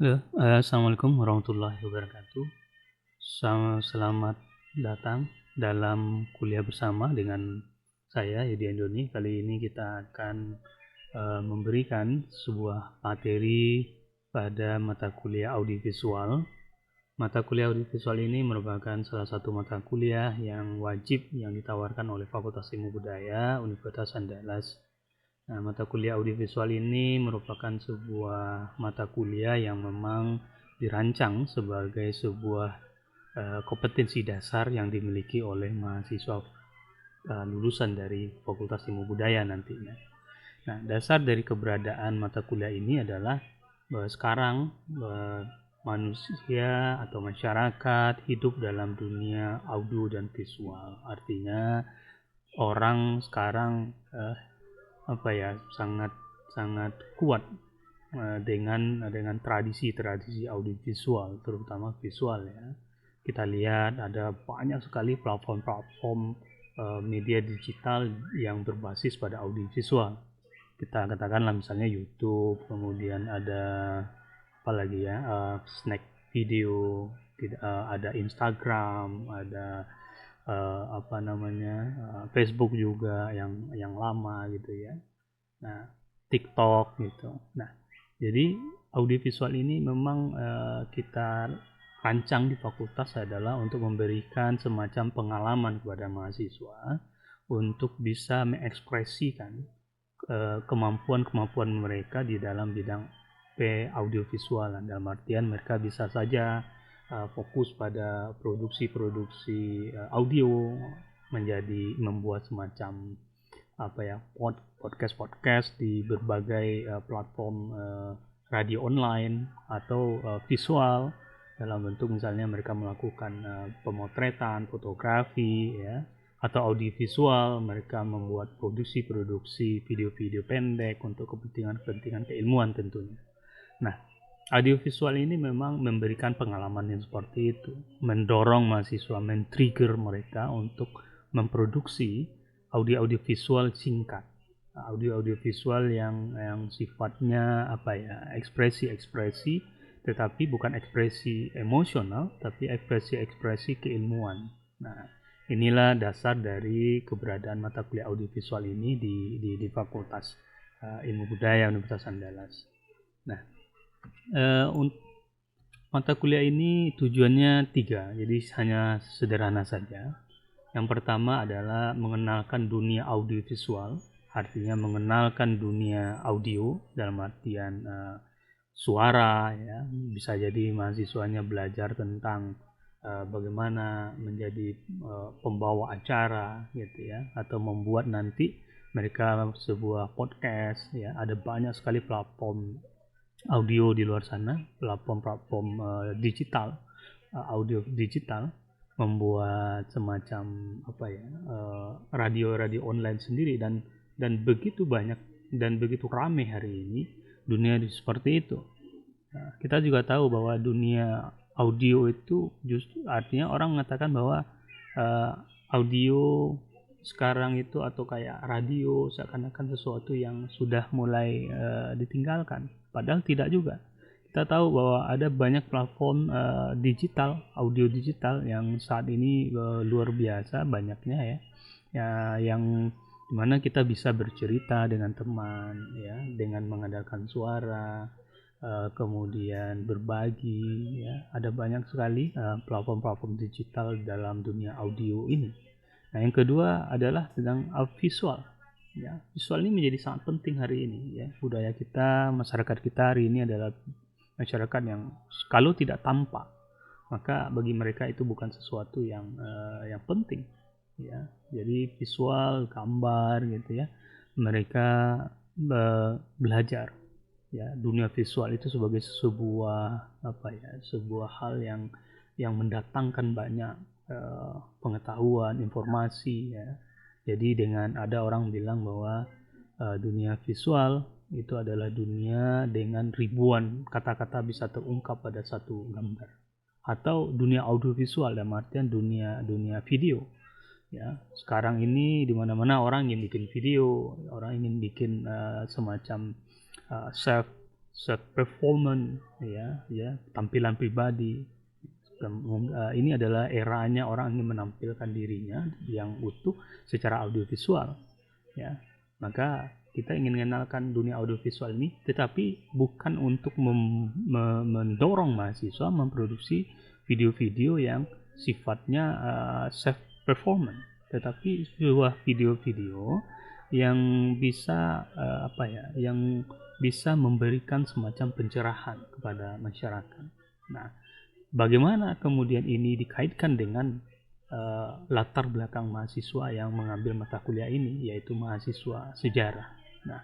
Assalamualaikum warahmatullahi wabarakatuh. Selamat datang dalam kuliah bersama dengan saya Yudi Andoni. Kali ini kita akan memberikan sebuah materi pada mata kuliah audiovisual. Mata kuliah audiovisual ini merupakan salah satu mata kuliah yang wajib yang ditawarkan oleh Fakultas Ilmu Budaya Universitas Andalas. Nah, mata kuliah audiovisual ini merupakan sebuah mata kuliah yang memang dirancang sebagai sebuah kompetensi dasar yang dimiliki oleh mahasiswa lulusan dari Fakultas Ilmu Budaya nantinya. Nah, dasar dari keberadaan mata kuliah ini adalah bahwa sekarang manusia atau masyarakat hidup dalam dunia audio dan visual. Artinya orang sekarang sangat kuat dengan tradisi audiovisual, terutama visual ya. Kita lihat ada banyak sekali platform media digital yang berbasis pada audiovisual. Kita katakanlah misalnya YouTube, kemudian ada apa lagi ya, snack video, ada Instagram, ada Facebook juga yang lama gitu ya. Nah, TikTok gitu. Nah, jadi audiovisual ini memang kita rancang di fakultas adalah untuk memberikan semacam pengalaman kepada mahasiswa untuk bisa mengekspresikan kemampuan-kemampuan mereka di dalam bidang audiovisual. Dalam artian mereka bisa saja fokus pada produksi-produksi audio, menjadi membuat semacam podcast di berbagai platform radio online atau visual dalam bentuk misalnya mereka melakukan pemotretan, fotografi ya, atau audiovisual, mereka membuat produksi-produksi video-video pendek untuk kepentingan keilmuan tentunya. Nah, audiovisual ini memang memberikan pengalaman yang seperti itu, mendorong mahasiswa, men-trigger mereka untuk memproduksi audio-visual singkat, audio-visual yang sifatnya ekspresi-ekspresi, tetapi bukan ekspresi emosional, tapi ekspresi-ekspresi keilmuan. Nah, inilah dasar dari keberadaan mata kuliah audiovisual ini di Fakultas Ilmu Budaya Universitas Andalas. Nah, mata kuliah ini tujuannya 3, jadi hanya sederhana saja. Yang pertama adalah mengenalkan dunia audiovisual, artinya mengenalkan dunia audio dalam artian suara ya. Bisa jadi mahasiswanya belajar tentang bagaimana menjadi pembawa acara gitu ya, atau membuat nanti mereka sebuah podcast ya. Ada banyak sekali platform audio di luar sana, platform digital, audio digital, membuat semacam radio online sendiri, dan begitu banyak dan begitu ramai hari ini dunia seperti itu. Nah, kita juga tahu bahwa dunia audio itu justru artinya orang mengatakan bahwa audio sekarang itu atau kayak radio seakan-akan sesuatu yang sudah mulai ditinggalkan, padahal tidak juga. Kita tahu bahwa ada banyak platform digital, audio digital yang saat ini luar biasa banyaknya ya, yang dimana kita bisa bercerita dengan teman ya, dengan mengandalkan suara, kemudian berbagi ya. Ada banyak sekali platform-platform digital dalam dunia audio ini. Nah, yang kedua adalah tentang visual ya. Visual ini menjadi sangat penting hari ini ya. Budaya kita, masyarakat kita hari ini adalah masyarakat yang kalau tidak tampak, maka bagi mereka itu bukan sesuatu yang penting ya. Jadi visual, gambar gitu ya, mereka belajar ya dunia visual itu sebagai sebuah hal yang mendatangkan banyak pengetahuan, informasi ya. Jadi dengan ada orang bilang bahwa dunia visual itu adalah dunia dengan ribuan kata-kata bisa terungkap pada satu gambar, atau dunia audiovisual dalam artian dunia video ya. Sekarang ini di mana-mana orang ingin bikin video, orang ingin bikin semacam self performance, tampilan pribadi. Ini adalah eranya orang ingin menampilkan dirinya yang utuh secara audiovisual, ya. Maka kita ingin mengenalkan dunia audiovisual ini, tetapi bukan untuk mendorong mahasiswa memproduksi video-video yang sifatnya self performance, tetapi sebuah video-video yang bisa yang bisa memberikan semacam pencerahan kepada masyarakat. Nah, bagaimana kemudian ini dikaitkan dengan latar belakang mahasiswa yang mengambil mata kuliah ini, yaitu mahasiswa sejarah. Nah,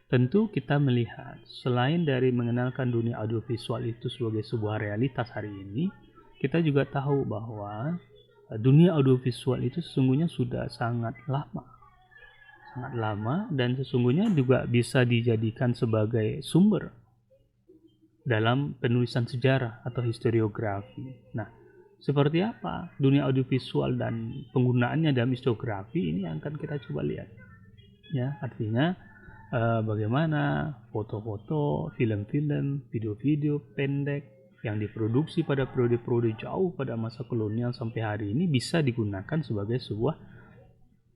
tentu kita melihat selain dari mengenalkan dunia audiovisual itu sebagai sebuah realitas hari ini, kita juga tahu bahwa dunia audiovisual itu sesungguhnya sudah sangat lama dan sesungguhnya juga bisa dijadikan sebagai sumber dalam penulisan sejarah atau historiografi. Nah, seperti apa dunia audiovisual dan penggunaannya dalam historiografi ini akan kita coba lihat. Ya, artinya bagaimana foto-foto, film-film, video-video pendek yang diproduksi pada periode-periode jauh pada masa kolonial sampai hari ini bisa digunakan sebagai sebuah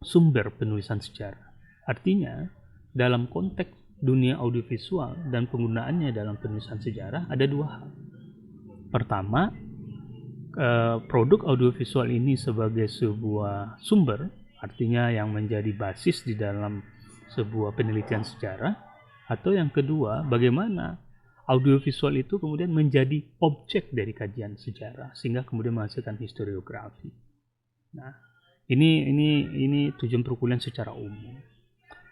sumber penulisan sejarah. Artinya, dalam konteks dunia audiovisual dan penggunaannya dalam penulisan sejarah ada dua hal. Pertama, produk audiovisual ini sebagai sebuah sumber, artinya yang menjadi basis di dalam sebuah penelitian sejarah. Atau yang kedua, bagaimana audiovisual itu kemudian menjadi objek dari kajian sejarah sehingga kemudian menghasilkan historiografi. Nah, ini tujuan perkuliahan secara umum.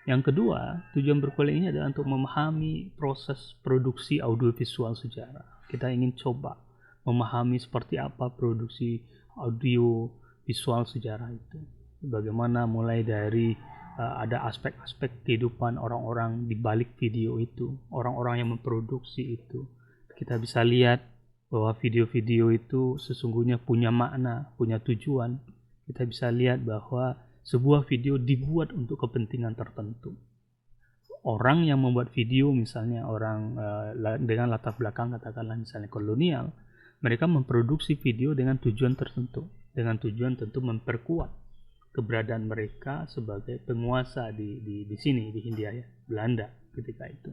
Yang kedua, tujuan perkuliahan ini adalah untuk memahami proses produksi audiovisual sejarah. Kita ingin coba memahami seperti apa produksi audio visual sejarah itu. Bagaimana mulai dari ada aspek-aspek kehidupan orang-orang di balik video itu, orang-orang yang memproduksi itu. Kita bisa lihat bahwa video-video itu sesungguhnya punya makna, punya tujuan. Kita bisa lihat bahwa sebuah video dibuat untuk kepentingan tertentu. Orang yang membuat video, misalnya orang dengan latar belakang katakanlah misalnya kolonial, mereka memproduksi video dengan tujuan tertentu, dengan tujuan tentu memperkuat keberadaan mereka sebagai penguasa di sini, di Hindia ya, Belanda ketika itu.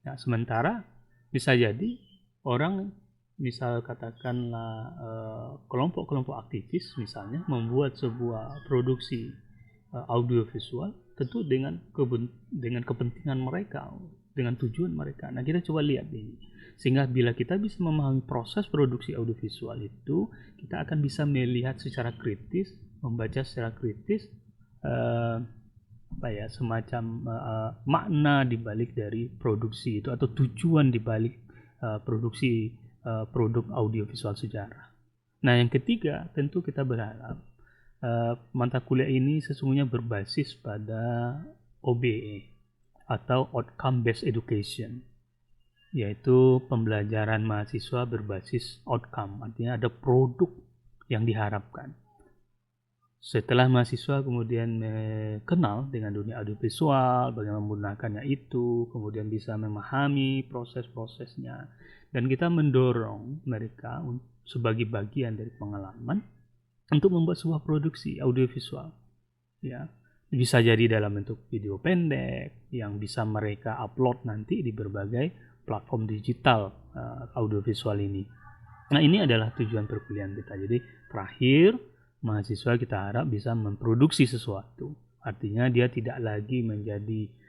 Nah, sementara bisa jadi orang, misal katakanlah kelompok-kelompok aktivis misalnya membuat sebuah produksi audiovisual tentu dengan kepentingan mereka, dengan tujuan mereka. Nah, kita coba lihat ini. Sehingga bila kita bisa memahami proses produksi audiovisual itu, kita akan bisa melihat secara kritis, membaca secara kritis semacam makna dibalik dari produksi itu atau tujuan dibalik produksi produk audiovisual sejarah. Nah, yang ketiga, tentu kita berharap mata kuliah ini sesungguhnya berbasis pada OBE atau Outcome Based Education, yaitu pembelajaran mahasiswa berbasis outcome, artinya ada produk yang diharapkan. Setelah mahasiswa kemudian kenal dengan dunia audiovisual, bagaimana menggunakannya itu, kemudian bisa memahami proses-prosesnya, dan kita mendorong mereka sebagai bagian dari pengalaman untuk membuat sebuah produksi audiovisual. Ya, bisa jadi dalam bentuk video pendek yang bisa mereka upload nanti di berbagai platform digital audiovisual ini. Nah, ini adalah tujuan perkuliahan kita. Jadi terakhir, mahasiswa kita harap bisa memproduksi sesuatu. Artinya dia tidak lagi menjadi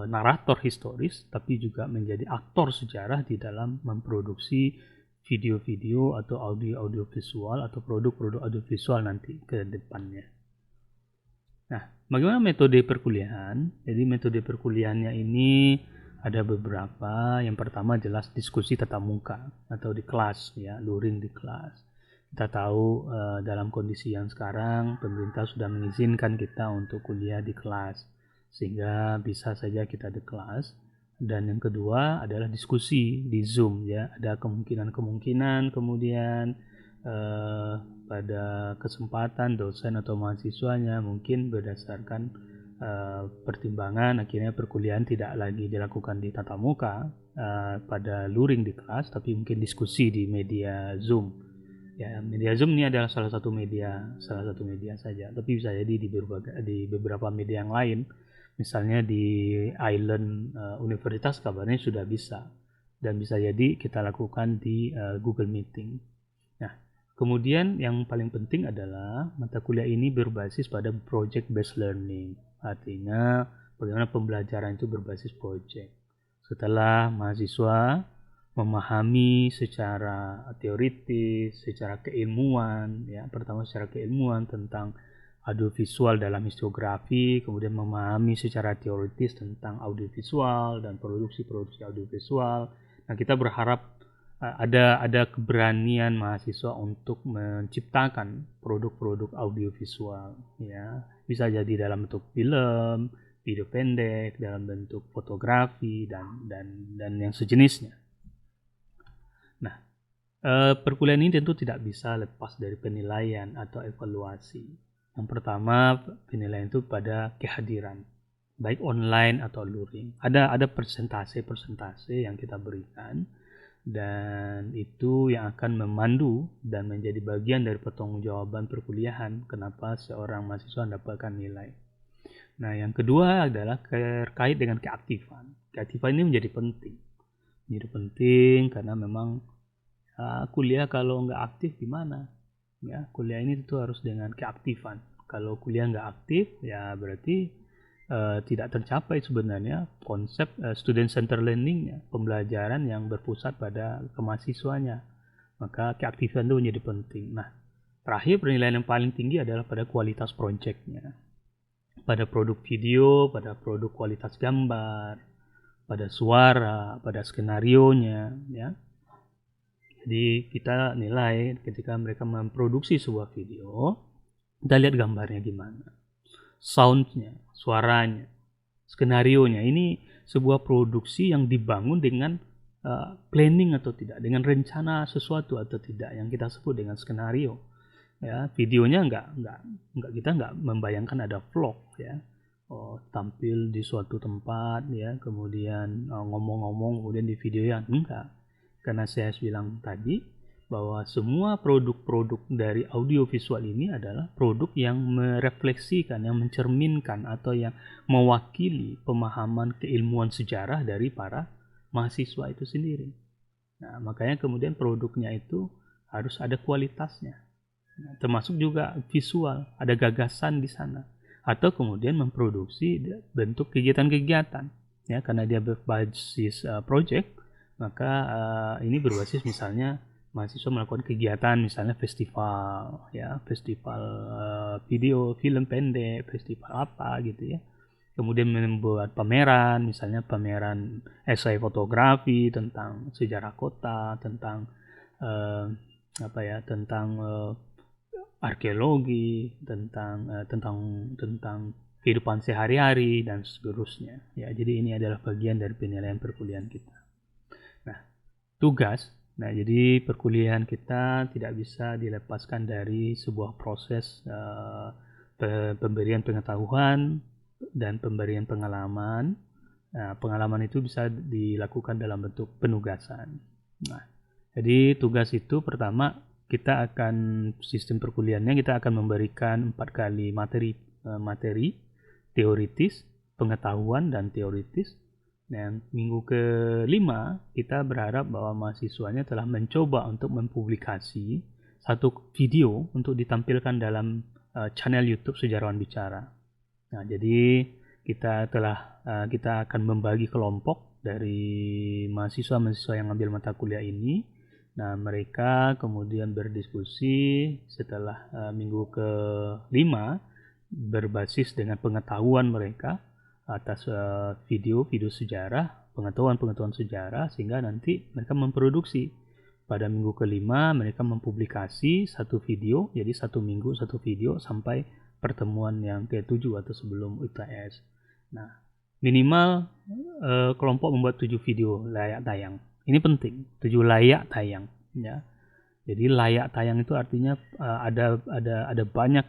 narator historis, tapi juga menjadi aktor sejarah di dalam memproduksi video-video atau audio visual atau produk-produk audiovisual nanti ke depannya. Nah, bagaimana metode perkuliahan? Jadi metode perkuliahannya ini ada beberapa. Yang pertama jelas diskusi tatap muka atau di kelas, ya, luring di kelas. Kita tahu dalam kondisi yang sekarang pemerintah sudah mengizinkan kita untuk kuliah di kelas, sehingga bisa saja kita di kelas. Dan yang kedua adalah diskusi di Zoom, ya. Ada kemungkinan kemudian pada kesempatan dosen atau mahasiswanya mungkin berdasarkan pertimbangan akhirnya perkuliahan tidak lagi dilakukan di tatap muka pada luring di kelas, tapi mungkin diskusi di media Zoom. Ya, media Zoom ini adalah salah satu media saja, tapi bisa jadi di beberapa media yang lain, misalnya di Island Universitas kabarnya sudah bisa, dan bisa jadi kita lakukan di Google Meeting. Nah, kemudian yang paling penting adalah mata kuliah ini berbasis pada project based learning. Artinya bagaimana pembelajaran itu berbasis project. Setelah mahasiswa memahami secara teoritis, secara keilmuan, ya, pertama secara keilmuan tentang audiovisual dalam historiografi, kemudian memahami secara teoritis tentang audiovisual dan produksi audiovisual. Nah, kita berharap ada keberanian mahasiswa untuk menciptakan produk-produk audiovisual, ya, bisa jadi dalam bentuk film, video pendek, dalam bentuk fotografi dan yang sejenisnya. Nah, perkuliahan ini tentu tidak bisa lepas dari penilaian atau evaluasi. Yang pertama, penilaian itu pada kehadiran, baik online atau luring. Ada persentase yang kita berikan, dan itu yang akan memandu dan menjadi bagian dari pertanggungjawaban perkuliahan kenapa seorang mahasiswa mendapatkan nilai. Nah, yang kedua adalah terkait dengan keaktifan. Keaktifan ini menjadi penting karena memang kuliah kalau nggak aktif gimana? Ya, kuliah ini itu harus dengan keaktifan. Kalau kuliah nggak aktif, ya berarti tidak tercapai sebenarnya konsep student center learning, pembelajaran yang berpusat pada kemahasiswanya. Maka keaktifan itu menjadi penting. Nah, terakhir penilaian yang paling tinggi adalah pada kualitas proyeknya, pada produk video, pada produk kualitas gambar, pada suara, pada skenarionya, ya. Jadi kita nilai ketika mereka memproduksi sebuah video, kita lihat gambarnya gimana, soundnya, suaranya, skenarionya. Ini sebuah produksi yang dibangun dengan planning atau tidak, dengan rencana sesuatu atau tidak, yang kita sebut dengan skenario. Ya, videonya kita nggak membayangkan ada vlog, ya. Tampil di suatu tempat, ya, kemudian ngomong-ngomong, kemudian di video yang enggak. Karena saya bilang tadi bahwa semua produk-produk dari audiovisual ini adalah produk yang merefleksikan, yang mencerminkan atau yang mewakili pemahaman keilmuan sejarah dari para mahasiswa itu sendiri. Nah, makanya kemudian produknya itu harus ada kualitasnya. Nah, termasuk juga visual, ada gagasan di sana. Atau kemudian memproduksi bentuk kegiatan-kegiatan. Ya, karena dia berbasis project, maka ini berbasis misalnya mahasiswa melakukan kegiatan, misalnya festival, ya, festival video, film pendek, festival apa gitu, ya. Kemudian membuat pameran, misalnya pameran esai fotografi tentang sejarah kota, tentang tentang arkeologi, tentang kehidupan sehari-hari dan seterusnya. Ya, jadi ini adalah bagian dari penilaian perkuliahan kita. Nah, tugas. Nah, jadi perkuliahan kita tidak bisa dilepaskan dari sebuah proses pemberian pengetahuan dan pemberian pengalaman. Nah, pengalaman itu bisa dilakukan dalam bentuk penugasan. Nah, jadi tugas itu pertama kita akan sistem perkuliahannya kita akan memberikan 4 kali materi teoritis, pengetahuan dan teoritis. Dan minggu ke-5 kita berharap bahwa mahasiswanya telah mencoba untuk mempublikasi satu video untuk ditampilkan dalam channel YouTube Sejarawan Bicara. Nah, jadi kita akan membagi kelompok dari mahasiswa yang ambil mata kuliah ini. Nah, mereka kemudian berdiskusi setelah minggu ke-5 berbasis dengan pengetahuan mereka atas video sejarah, pengetahuan sejarah, sehingga nanti mereka memproduksi. Pada minggu ke-5 mereka mempublikasi satu video, jadi satu minggu satu video sampai pertemuan yang ke-7 atau sebelum UTS. Nah, minimal kelompok membuat 7 video layak tayang. Ini penting, 7 layak tayang, ya. Jadi layak tayang itu artinya ada banyak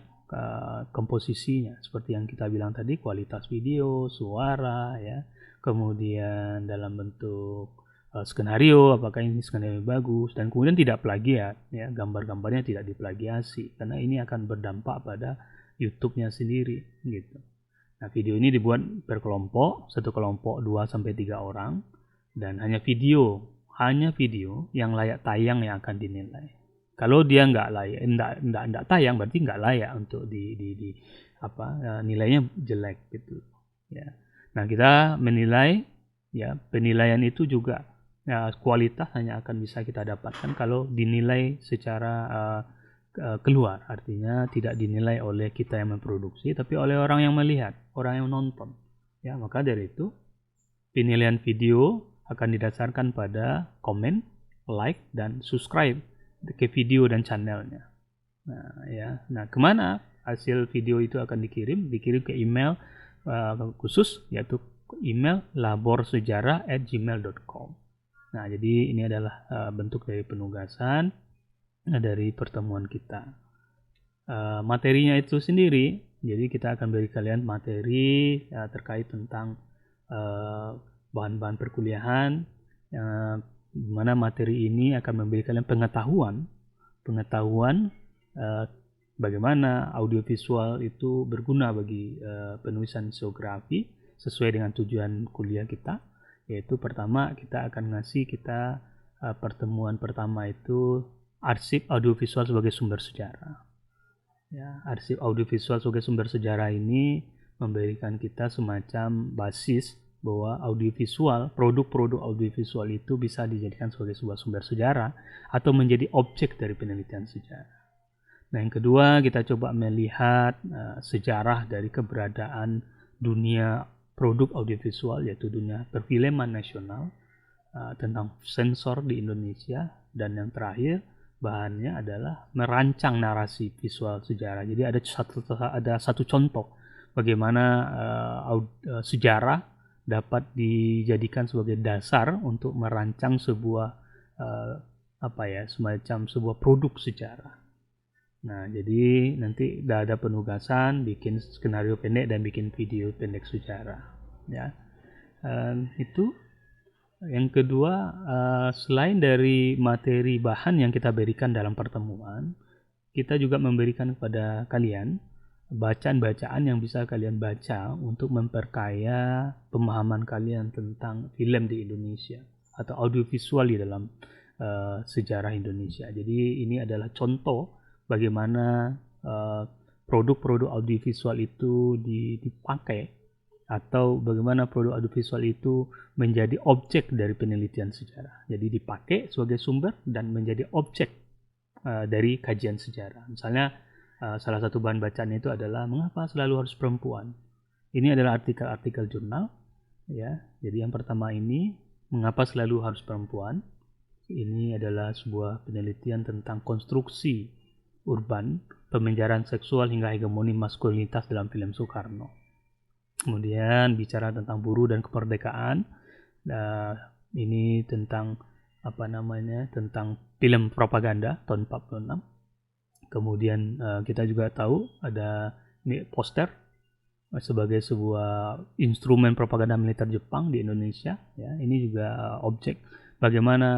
komposisinya, seperti yang kita bilang tadi, kualitas video, suara, ya, kemudian dalam bentuk skenario, apakah ini skenario bagus, dan kemudian tidak plagiat, ya, gambar-gambarnya tidak diplagiasi, karena ini akan berdampak pada YouTube-nya sendiri, gitu. Nah, video ini dibuat berkelompok, satu kelompok 2-3 orang, dan hanya video yang layak tayang yang akan dinilai. Kalau dia nggak tayang, berarti nggak layak untuk nilainya jelek, gitu, ya. Nah, kita menilai, ya, penilaian itu juga, ya, kualitas hanya akan bisa kita dapatkan kalau dinilai secara keluar, artinya tidak dinilai oleh kita yang memproduksi, tapi oleh orang yang melihat, orang yang nonton, ya. Maka dari itu penilaian video akan didasarkan pada komen, like, dan subscribe ke video dan channelnya. Nah, ya, kemana hasil video itu akan dikirim ke email khusus, yaitu email laborsejarah@gmail.com. Nah, jadi ini adalah bentuk dari penugasan dari pertemuan kita. Materinya itu sendiri, jadi kita akan beri kalian materi terkait tentang bahan-bahan perkuliahan, di mana materi ini akan memberi kalian pengetahuan bagaimana audiovisual itu berguna bagi penulisan isografi sesuai dengan tujuan kuliah kita, yaitu pertama kita akan ngasih pertemuan pertama itu arsip audiovisual sebagai sumber sejarah. Ya, arsip audiovisual sebagai sumber sejarah ini memberikan kita semacam basis bahwa produk-produk audiovisual itu bisa dijadikan sebagai sebuah sumber sejarah atau menjadi objek dari penelitian sejarah. Nah, yang kedua, kita coba melihat sejarah dari keberadaan dunia produk audiovisual, yaitu dunia perfilman nasional, tentang sensor di Indonesia, dan yang terakhir bahannya adalah merancang narasi visual sejarah. Jadi ada satu contoh bagaimana sejarah dapat dijadikan sebagai dasar untuk merancang sebuah semacam sebuah produk sejarah. Nah, jadi nanti ada penugasan bikin skenario pendek dan bikin video pendek sejarah, ya. Itu yang kedua, selain dari materi bahan yang kita berikan dalam pertemuan, kita juga memberikan kepada kalian bacaan-bacaan yang bisa kalian baca untuk memperkaya pemahaman kalian tentang film di Indonesia atau audiovisual di dalam sejarah Indonesia. Jadi ini adalah contoh bagaimana produk-produk audiovisual itu dipakai, atau bagaimana produk audiovisual itu menjadi objek dari penelitian sejarah. Jadi dipakai sebagai sumber dan menjadi objek dari kajian sejarah. Misalnya salah satu bahan bacaan itu adalah mengapa selalu harus perempuan. Ini adalah artikel-artikel jurnal, ya. Jadi yang pertama ini, mengapa selalu harus perempuan. Ini adalah sebuah penelitian tentang konstruksi urban, pemenjaraan seksual hingga hegemoni maskulinitas dalam film Soekarno. Kemudian bicara tentang buruh dan kemerdekaan. Ini tentang tentang film propaganda tahun 46. Kemudian kita juga tahu ada poster sebagai sebuah instrumen propaganda militer Jepang di Indonesia, ya. Ini juga objek bagaimana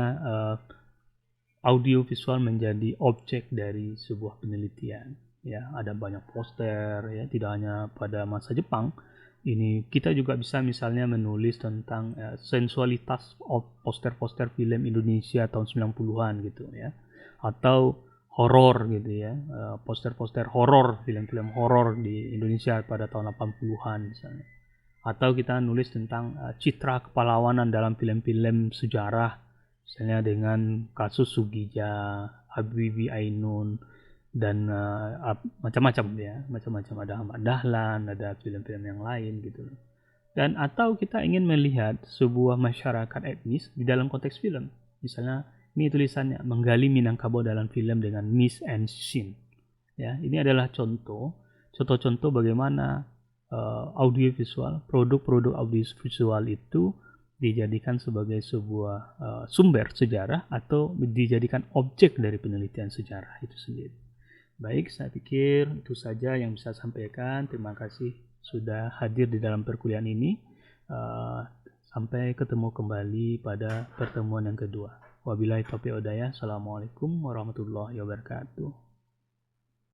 audio visual menjadi objek dari sebuah penelitian, ya. Ada banyak poster, ya, tidak hanya pada masa Jepang. Ini kita juga bisa misalnya menulis tentang sensualitas poster-poster film Indonesia tahun 90-an gitu, ya. Atau horor gitu, ya, poster-poster horor, film-film horor di Indonesia pada tahun 80-an misalnya. Atau kita nulis tentang citra kepahlawanan dalam film-film sejarah, misalnya dengan kasus Sugija, Habibie Ainun, dan macam-macam, ya, macam-macam. Ada Ahmad Dahlan, ada film-film yang lain gitu. Dan atau kita ingin melihat sebuah masyarakat etnis di dalam konteks film, misalnya ini tulisannya menggali Minangkabau dalam film dengan mise en scene, ya. Ini adalah contoh bagaimana audiovisual, produk-produk audiovisual itu dijadikan sebagai sebuah sumber sejarah atau dijadikan objek dari penelitian sejarah itu sendiri. Baik, saya pikir itu saja yang bisa saya sampaikan. Terima kasih sudah hadir di dalam perkuliahan ini. Sampai ketemu kembali pada pertemuan yang kedua. Wabillahi taufiq wal hidayah. Assalamualaikum warahmatullahi wabarakatuh.